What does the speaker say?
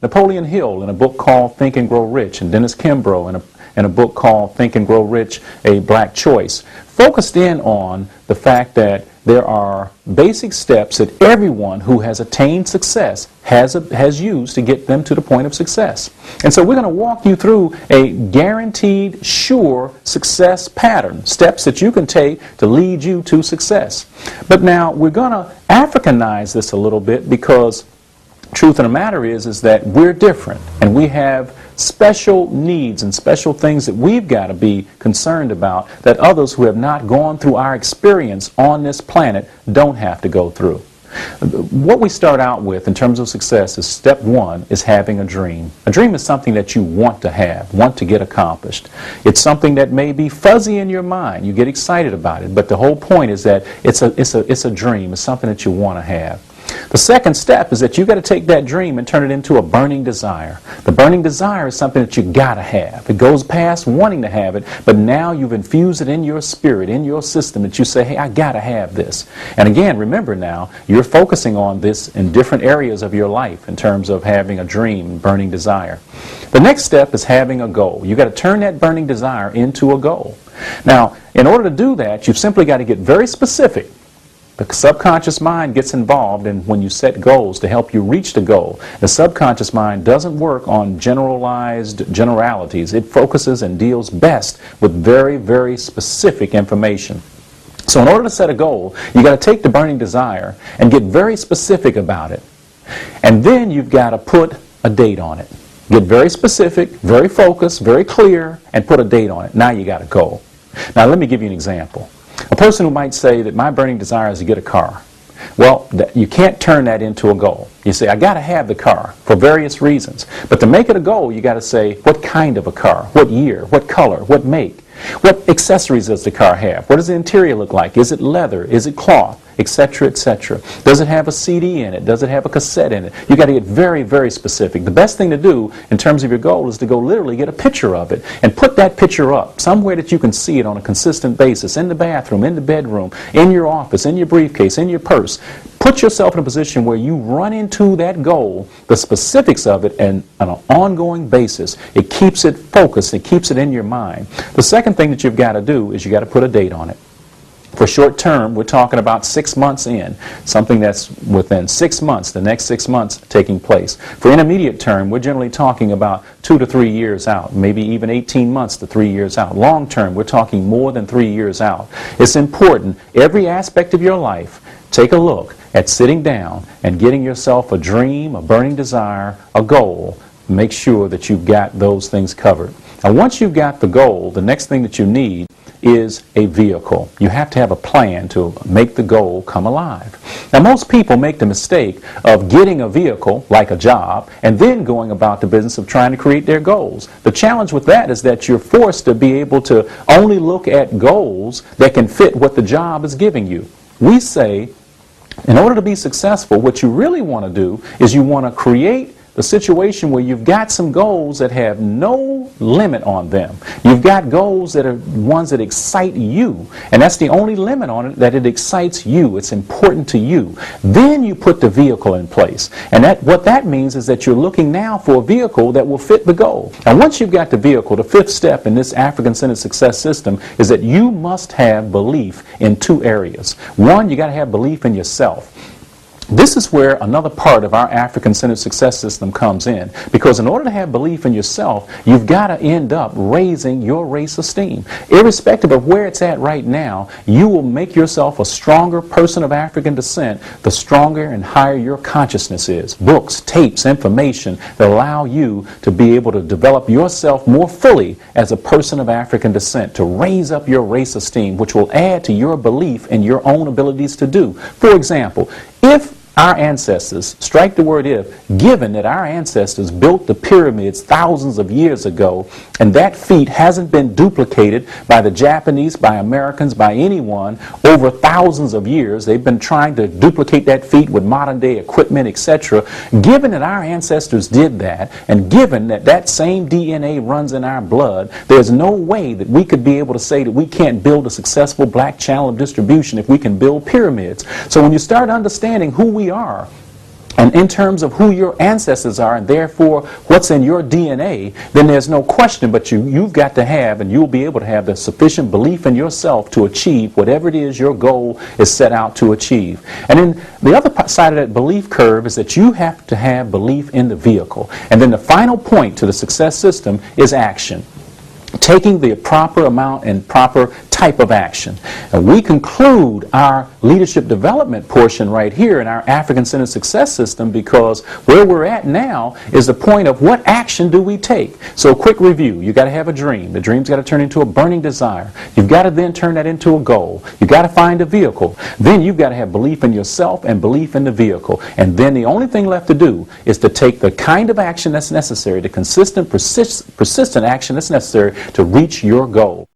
Napoleon Hill in a book called Think and Grow Rich, and Dennis Kimbrough in a book called Think and Grow Rich, A Black Choice, focused in on the fact that there are basic steps that everyone who has attained success has used to get them to the point of success. And so we're going to walk you through a guaranteed, sure success pattern, steps that you can take to lead you to success. But now we're going to Africanize this a little bit, because truth of the matter is that we're different, and we have special needs and special things that we've got to be concerned about that others who have not gone through our experience on this planet don't have to go through. What we start out with in terms of success is step one is having a dream. A dream is something that you want to have, want to get accomplished. It's something that may be fuzzy in your mind. You get excited about it, but the whole point is that it's a dream. It's something that you want to have. The second step is that you've got to take that dream and turn it into a burning desire. The burning desire is something that you got to have. It goes past wanting to have it, but now you've infused it in your spirit, in your system, that you say, hey, I got to have this. And again, remember now, you're focusing on this in different areas of your life in terms of having a dream, burning desire. The next step is having a goal. You've got to turn that burning desire into a goal. Now, in order to do that, you've simply got to get very specific. The subconscious mind gets involved in when you set goals to help you reach the goal. The subconscious mind doesn't work on generalized generalities. It focuses and deals best with very, very specific information. So in order to set a goal, you got to take the burning desire and get very specific about it. And then you've got to put a date on it. Get very specific, very focused, very clear, and put a date on it. Now you got a goal. Now let me give you an example. A person who might say that my burning desire is to get a car. Well, you can't turn that into a goal. You say, I got to have the car for various reasons. But to make it a goal, you got to say, what kind of a car? What year? What color? What make? What accessories does the car have? What does the interior look like? Is it leather? Is it cloth? Etc., etc. Does it have a CD in it? Does it have a cassette in it? You got to get very, very specific. The best thing to do in terms of your goal is to go literally get a picture of it and put that picture up somewhere that you can see it on a consistent basis, in the bathroom, in the bedroom, in your office, in your briefcase, in your purse. Put yourself in a position where you run into that goal, the specifics of it, and on an ongoing basis. It keeps it focused. It keeps it in your mind. The second thing that you've got to do is you got to put a date on it. For short term, we're talking about 6 months in, something that's within 6 months, the next 6 months taking place. For intermediate term, we're generally talking about 2 to 3 years out, maybe even 18 months to 3 years out. Long term, we're talking more than 3 years out. It's important, every aspect of your life, take a look at sitting down and getting yourself a dream, a burning desire, a goal. Make sure that you've got those things covered. Now, once you've got the goal, the next thing that you need is a vehicle. You have to have a plan to make the goal come alive. Now, most people make the mistake of getting a vehicle, like a job, and then going about the business of trying to create their goals. The challenge with that is that you're forced to be able to only look at goals that can fit what the job is giving you. We say, in order to be successful, what you really want to do is you want to create the situation where you've got some goals that have no limit on them. You've got goals that are ones that excite you, and that's the only limit on it, that it excites you. It's important to you. Then you put the vehicle in place, and what that means is that you're looking now for a vehicle that will fit the goal. And once you've got the vehicle, the fifth step in this African-centered success system is that you must have belief in 2 areas. One, you got to have belief in yourself. This is where another part of our African-centered success system comes in, because in order to have belief in yourself, you've got to end up raising your race esteem. Irrespective of where it's at right now, you will make yourself a stronger person of African descent the stronger and higher your consciousness is. Books, tapes, information that allow you to be able to develop yourself more fully as a person of African descent, to raise up your race esteem, which will add to your belief in your own abilities to do. For example, if our ancestors, strike the word if, given that our ancestors built the pyramids thousands of years ago, and that feat hasn't been duplicated by the Japanese, by Americans, by anyone over thousands of years, they've been trying to duplicate that feat with modern day equipment, etc. Given that our ancestors did that, and given that that same DNA runs in our blood, there's no way that we could be able to say that we can't build a successful black channel of distribution if we can build pyramids. So when you start understanding who we are and in terms of who your ancestors are and therefore what's in your DNA, then there's no question but you've got to have, and you'll be able to have, the sufficient belief in yourself to achieve whatever it is your goal is set out to achieve. And then the other side of that belief curve is that you have to have belief in the vehicle. And then the final point to the success system is action. Taking the proper amount and proper type of action. And we conclude our leadership development portion right here in our African-centered success system, because where we're at now is the point of what action do we take. So quick review. You've got to have a dream. The dream's got to turn into a burning desire. You've got to then turn that into a goal. You've got to find a vehicle. Then you've got to have belief in yourself and belief in the vehicle. And then the only thing left to do is to take the kind of action that's necessary, the consistent, persistent action that's necessary to reach your goal.